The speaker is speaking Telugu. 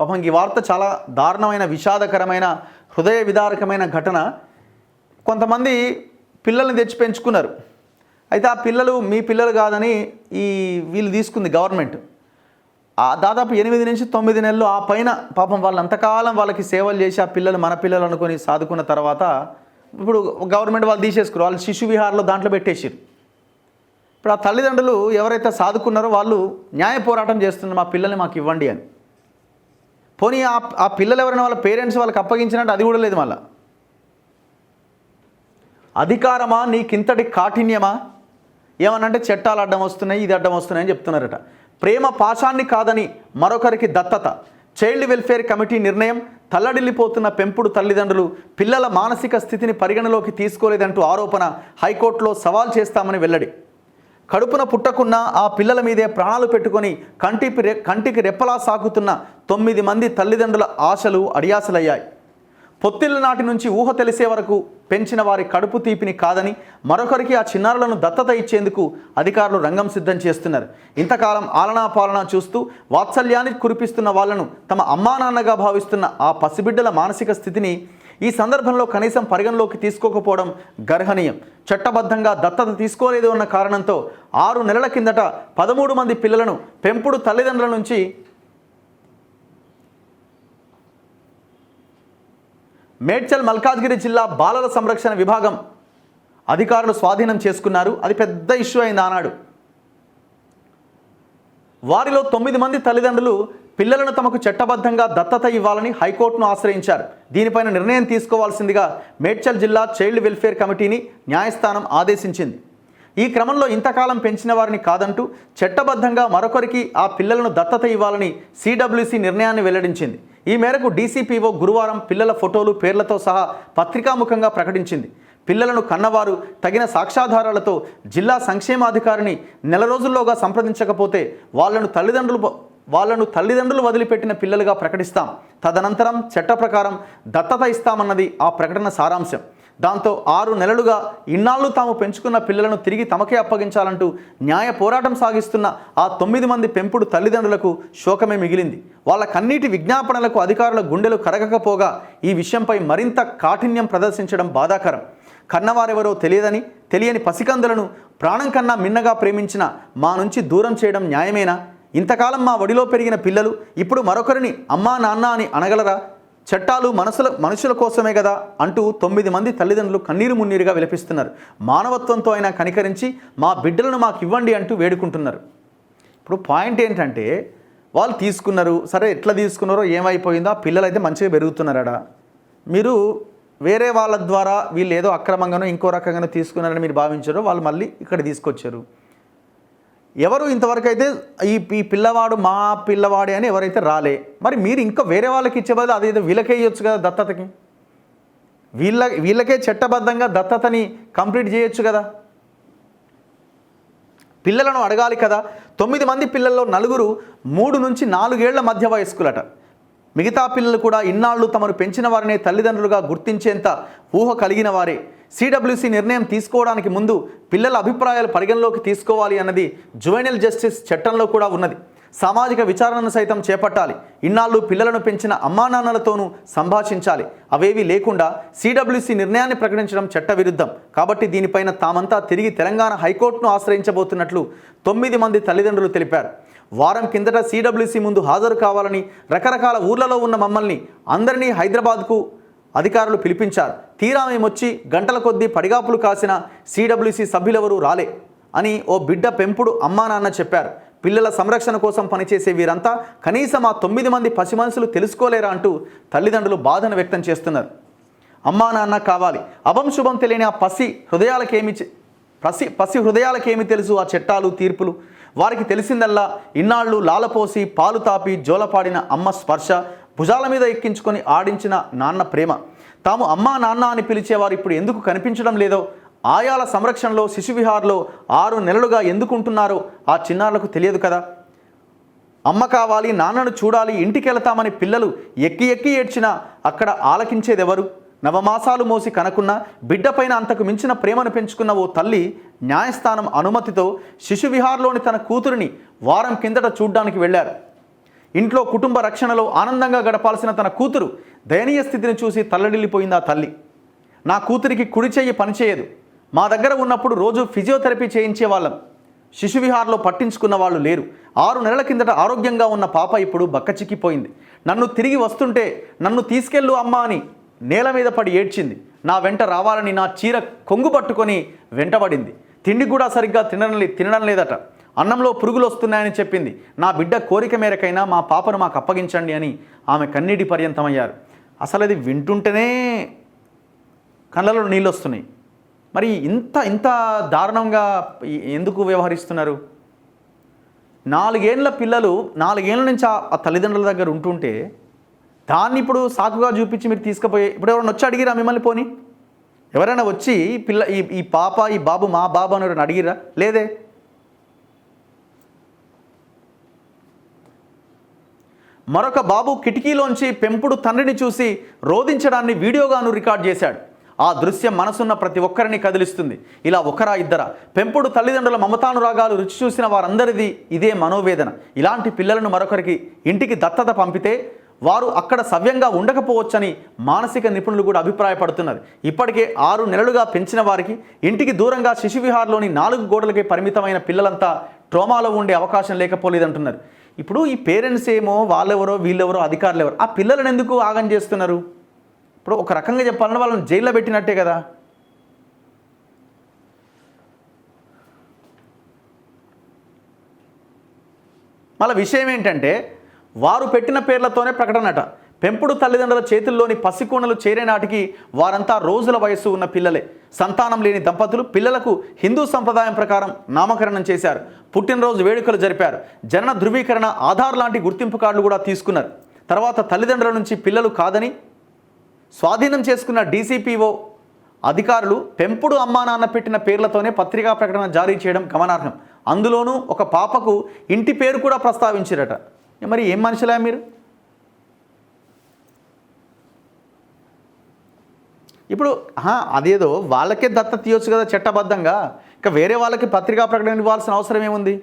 పాపం ఈ వార్త చాలా దారుణమైన, విషాదకరమైన, హృదయ విదారకమైన ఘటన. కొంతమంది పిల్లల్ని తెచ్చి పెంచుకున్నారు. అయితే ఆ పిల్లలు మీ పిల్లలు కాదని వీళ్ళు తీసుకుంది గవర్నమెంట్. దాదాపు 8 నుంచి 9 నెలలు ఆ పైన పాపం వాళ్ళు అంతకాలం వాళ్ళకి సేవలు చేసి ఆ పిల్లలు మన పిల్లలు అనుకొని సాదుకున్న తర్వాత ఇప్పుడు గవర్నమెంట్ వాళ్ళు తీసేసుకున్నారు. వాళ్ళు శిశు విహార్లో దాంట్లో పెట్టేసారు. ఇప్పుడు ఆ తల్లిదండ్రులు ఎవరైతే సాదుకున్నారో వాళ్ళు న్యాయ పోరాటం చేస్తున్నారు, మా పిల్లల్ని మాకు ఇవ్వండి అని. పోనీ ఆ పిల్లలు ఎవరైనా వాళ్ళ పేరెంట్స్ వాళ్ళకి అప్పగించినట్టు అది కూడా లేదు. మళ్ళా అధికారమా, నీకింతటి కాఠిన్యమా? ఏమనంటే చట్టాలు అడ్డం వస్తున్నాయి, ఇది అడ్డం వస్తున్నాయి అని చెప్తున్నారట. ప్రేమ పాశాన్ని కాదని మరొకరికి దత్తత. చైల్డ్ వెల్ఫేర్ కమిటీ నిర్ణయం. తల్లడిల్లిపోతున్న పెంపుడు తల్లిదండ్రులు పిల్లల మానసిక స్థితిని పరిగణలోకి తీసుకోలేదంటూ ఆరోపణ. హైకోర్టులో సవాల్ చేస్తామని వెల్లడి. కడుపున పుట్టకున్న ఆ పిల్లల మీదే ప్రాణాలు పెట్టుకొని కంటికి రెప్పలా సాగుతున్న 9 మంది తల్లిదండ్రుల ఆశలు అడియాసలయ్యాయి. పొత్తిళ్ళ నాటి నుంచి ఊహ తెలిసే వరకు పెంచిన వారి కడుపు తీపిని కాదని మరొకరికి ఆ చిన్నారులను దత్తత ఇచ్చేందుకు అధికారులు రంగం సిద్ధం చేస్తున్నారు. ఇంతకాలం ఆలనా పాలనా చూస్తూ వాత్సల్యాన్ని కురిపిస్తున్న వాళ్లను తమ అమ్మా నాన్నగా భావిస్తున్న ఆ పసిబిడ్డల మానసిక స్థితిని ఈ సందర్భంలో కనీసం పరిగణలోకి తీసుకోకపోవడం గర్హనీయం. చట్టబద్ధంగా దత్తత తీసుకోలేదు అన్న కారణంతో 6 నెలల కిందట 13 మంది పిల్లలను పెంపుడు తల్లిదండ్రుల నుంచి మేడ్చల్ మల్కాజ్గిరి జిల్లా బాలల సంరక్షణ విభాగం అధికారులు స్వాధీనం చేసుకున్నారు. అది పెద్ద ఇష్యూ అయింది ఆనాడు. వారిలో 9 మంది తల్లిదండ్రులు పిల్లలను తమకు చట్టబద్ధంగా దత్తత ఇవ్వాలని హైకోర్టును ఆశ్రయించారు. దీనిపైన నిర్ణయం తీసుకోవాల్సిందిగా మేడ్చల్ జిల్లా చైల్డ్ వెల్ఫేర్ కమిటీని న్యాయస్థానం ఆదేశించింది. ఈ క్రమంలో ఇంతకాలం పెంచిన వారిని కాదంటూ చట్టబద్ధంగా మరొకరికి ఆ పిల్లలను దత్తత ఇవ్వాలని సిడబ్ల్యూసి నిర్ణయాన్ని వెల్లడించింది. ఈ మేరకు డీసీపీఓ గురువారం పిల్లల ఫోటోలు, పేర్లతో సహా పత్రికాముఖంగా ప్రకటించింది. పిల్లలను కన్నవారు తగిన సాక్ష్యాధారాలతో జిల్లా సంక్షేమాధికారిని నెల రోజుల్లోగా సంప్రదించకపోతే వాళ్లను తల్లిదండ్రులు వదిలిపెట్టిన పిల్లలుగా ప్రకటిస్తాం. తదనంతరం చట్ట ప్రకారం దత్తత ఇస్తామన్నది ఆ ప్రకటన సారాంశం. దాంతో 6 నెలలుగా ఇన్నాళ్ళు తాము పెంచుకున్న పిల్లలను తిరిగి తమకే అప్పగించాలంటూ న్యాయ పోరాటం సాగిస్తున్న ఆ 9 మంది పెంపుడు తల్లిదండ్రులకు శోకమే మిగిలింది. వాళ్ళ కన్నీటి విజ్ఞాపనలకు అధికారుల గుండెలు కరగకపోగా ఈ విషయంపై మరింత కాఠిన్యం ప్రదర్శించడం బాధాకరం. కన్నవారెవరో తెలియని పసికందులను ప్రాణం కన్నా మిన్నగా ప్రేమించిన మా నుంచి దూరం చేయడం న్యాయమేనా? ఇంతకాలం మా ఒడిలో పెరిగిన పిల్లలు ఇప్పుడు మరొకరిని అమ్మా నాన్న అని అనగలరా? చట్టాలు మనుషుల కోసమే కదా అంటూ 9 మంది తల్లిదండ్రులు కన్నీరు మున్నీరుగా విలపిస్తున్నారు. మానవత్వంతో అయినా కనికరించి మా బిడ్డలను మాకు ఇవ్వండి అంటూ వేడుకుంటున్నారు. ఇప్పుడు పాయింట్ ఏంటంటే వాళ్ళు తీసుకున్నారు, సరే ఎట్లా తీసుకున్నారో ఏమైపోయిందో, ఆ పిల్లలు అయితే మంచిగా పెరుగుతున్నారడా. మీరు వేరే వాళ్ళ ద్వారా వీళ్ళు ఏదో అక్రమంగానో ఇంకో రకంగానో తీసుకున్నారని మీరు భావించారో వాళ్ళు మళ్ళీ ఇక్కడ తీసుకొచ్చారు. ఎవరు ఇంతవరకు అయితే ఈ పిల్లవాడు మా పిల్లవాడే అని ఎవరైతే రాలే, మరి మీరు ఇంకా వేరే వాళ్ళకి ఇచ్చే బదులు అదేదో వీళ్ళకే ఇవ్వచ్చు కదా దత్తతకి. వీళ్ళకే చట్టబద్ధంగా దత్తతని కంప్లీట్ చేయొచ్చు కదా. పిల్లలను అడగాలి కదా. 9 మంది పిల్లల్లో 4 3 నుంచి 4 ఏళ్ల మధ్య వయస్కులట. మిగతా పిల్లలు కూడా ఇన్నాళ్ళు తమను పెంచిన వారినే తల్లిదండ్రులుగా గుర్తించేంత ఊహ కలిగిన వారే. సిడబ్ల్యూసి నిర్ణయం తీసుకోవడానికి ముందు పిల్లల అభిప్రాయాలు పరిగణలోకి తీసుకోవాలి అన్నది జువెనైల్ జస్టిస్ చట్టంలో కూడా ఉన్నది. సామాజిక విచారణను సైతం చేపట్టాలి. ఇన్నాళ్ళు పిల్లలను పెంచిన అమ్మా నాన్నలతోనూ సంభాషించాలి. అవేవి లేకుండా సిడబ్ల్యూసి నిర్ణయాన్ని ప్రకటించడం చట్టవిరుద్ధం. కాబట్టి దీనిపైన తామంతా తిరిగి తెలంగాణ హైకోర్టును ఆశ్రయించబోతున్నట్లు 9 మంది తల్లిదండ్రులు తెలిపారు. వారం కిందట సిడబ్ల్యూసి ముందు హాజరు కావాలని రకరకాల ఊర్లలో ఉన్న మమ్మల్ని అందరినీ హైదరాబాద్కు అధికారులు పిలిపించారు. తీరా మేమొచ్చి గంటల కొద్దీ పడిగాపులు కాసిన సిడబ్ల్యూసి సభ్యులెవరూ రాలే అని ఓ బిడ్డ పెంపుడు అమ్మా నాన్న చెప్పారు. పిల్లల సంరక్షణ కోసం పనిచేసే వీరంతా కనీసం ఆ 9 మంది పసి మనసులు తెలుసుకోలేరా అంటూ తల్లిదండ్రులు బాధను వ్యక్తం చేస్తున్నారు. అమ్మా నాన్న కావాలి. అభం శుభం తెలియని ఆ పసి హృదయాలకేమి తెలుసు ఆ చట్టాలు, తీర్పులు? వారికి తెలిసిందల్లా ఇన్నాళ్ళు లాలపోసి పాలు తాపి జోలపాడిన అమ్మ స్పర్శ, భుజాల మీద ఎక్కించుకొని ఆడించిన నాన్న ప్రేమ. తాము అమ్మా నాన్న అని పిలిచేవారు ఇప్పుడు ఎందుకు కనిపించడం లేదో, ఆయాల సంరక్షణలో శిశువిహార్లో 6 నెలలుగా ఎందుకుంటున్నారో ఆ చిన్నారులకు తెలియదు కదా. అమ్మ కావాలి, నాన్నను చూడాలి, ఇంటికి వెళతామని పిల్లలు ఎక్కి ఏడ్చినా అక్కడ ఆలకించేదెవరు? నవమాసాలు మోసి కనకున్న బిడ్డపైన అంతకు మించిన ప్రేమను పెంచుకున్న ఓ తల్లి న్యాయస్థానం అనుమతితో శిశువిహార్లోని తన కూతురిని వారం కిందట చూడ్డానికి వెళ్ళారు. ఇంట్లో కుటుంబ రక్షణలో ఆనందంగా గడపాల్సిన తన కూతురు దయనీయ స్థితిని చూసి తల్లడిల్లిపోయింది ఆ తల్లి. నా కూతురికి కుడి చెయ్యి పనిచేయదు. మా దగ్గర ఉన్నప్పుడు రోజు ఫిజియోథెరపీ చేయించేవాళ్ళం. శిశువిహార్లో పట్టించుకున్న వాళ్ళు లేరు. 6 నెలల కిందట ఆరోగ్యంగా ఉన్న పాప ఇప్పుడు బక్కచిక్కిపోయింది. నన్ను తిరిగి వస్తుంటే నన్ను తీసుకెళ్ళు అమ్మా అని నేల మీద పడి ఏడ్చింది. నా వెంట రావాలని నా చీర కొంగు పట్టుకొని వెంటబడింది. తిండి కూడా సరిగ్గా తినడం లేదట. అన్నంలో పురుగులు వస్తున్నాయని చెప్పింది. నా బిడ్డ కోరిక మేరకైనా మా పాపను మాకు అప్పగించండి అని ఆమె కన్నీటి పర్యంతమయ్యారు. అసలు అది వింటుంటేనే కళ్ళలో నీళ్ళు వస్తున్నాయి. మరి ఇంత దారుణంగా ఎందుకు వ్యవహరిస్తున్నారు? 4 ఏళ్ళ పిల్లలు 4 ఏళ్ళ నుంచి ఆ తల్లిదండ్రుల దగ్గర ఉంటుంటే దాన్ని ఇప్పుడు సాకుగా చూపించి మీరు తీసుకుపోయి ఇప్పుడు ఎవరైనా వచ్చి అడిగిరా మిమ్మల్ని? పోని ఎవరైనా వచ్చి ఈ పాప ఈ బాబు మా బాబు అని ఎవరైనా అడిగిరా? లేదే. మరొక బాబు కిటికీలోంచి పెంపుడు తండ్రిని చూసి రోధించడాన్ని వీడియోగాను రికార్డ్ చేశాడు. ఆ దృశ్యం మనసున్న ప్రతి ఒక్కరిని కదిలిస్తుంది. ఇలా ఒకరా ఇద్దరా పెంపుడు తల్లిదండ్రుల మమతానురాగాలు రుచి చూసిన వారందరిది ఇదే మనోవేదన. ఇలాంటి పిల్లలను మరొకరికి ఇంటికి దత్తత పంపితే వారు అక్కడ సవ్యంగా ఉండకపోవచ్చని మానసిక నిపుణులు కూడా అభిప్రాయపడుతున్నారు. ఇప్పటికే 6 నెలలుగా పెంచిన వారికి ఇంటికి దూరంగా శిశువిహార్లోని 4 గోడలకే పరిమితమైన పిల్లలంతా ట్రోమాలో ఉండే అవకాశం లేకపోలేదంటున్నారు. ఇప్పుడు ఈ పేరెంట్స్ ఏమో వాళ్ళెవరో వీళ్ళెవరో అధికారులు ఎవరు, ఆ పిల్లలను ఎందుకు ఆగం చేస్తున్నారు? ఇప్పుడు ఒక రకంగా చెప్పాలంటే వాళ్ళని జైల్లో పెట్టినట్టే కదా. మళ్ళీ విషయం ఏంటంటే వారు పెట్టిన పేర్లతోనే ప్రకటనట. పెంపుడు తల్లిదండ్రుల చేతుల్లోని పసికోణలు చేరే నాటికి వారంతా రోజుల వయస్సు ఉన్న పిల్లలే. సంతానం లేని దంపతులు పిల్లలకు హిందూ సంప్రదాయం ప్రకారం నామకరణం చేశారు. పుట్టినరోజు వేడుకలు జరిపారు. జనన ధృవీకరణ ఆధార్ లాంటి గుర్తింపు కార్డులు కూడా తీసుకున్నారు. తర్వాత తల్లిదండ్రుల నుంచి పిల్లలు కాదని స్వాధీనం చేసుకున్న డీసీపీఓ అధికారులు పెంపుడు అమ్మా నాన్న పెట్టిన పేర్లతోనే పత్రికా ప్రకటన జారీ చేయడం గమనార్హం. అందులోనూ ఒక పాపకు ఇంటి పేరు కూడా ప్రస్తావించారట. మరి ఏం మనుషులా మీరు? ఇప్పుడు అదేదో వాళ్ళకే దత్తత తీయొచ్చు కదా చట్టబద్ధంగా. ఇక వేరే వాళ్ళకి పత్రికా ప్రకటన ఇవ్వాల్సిన అవసరం ఏముంది?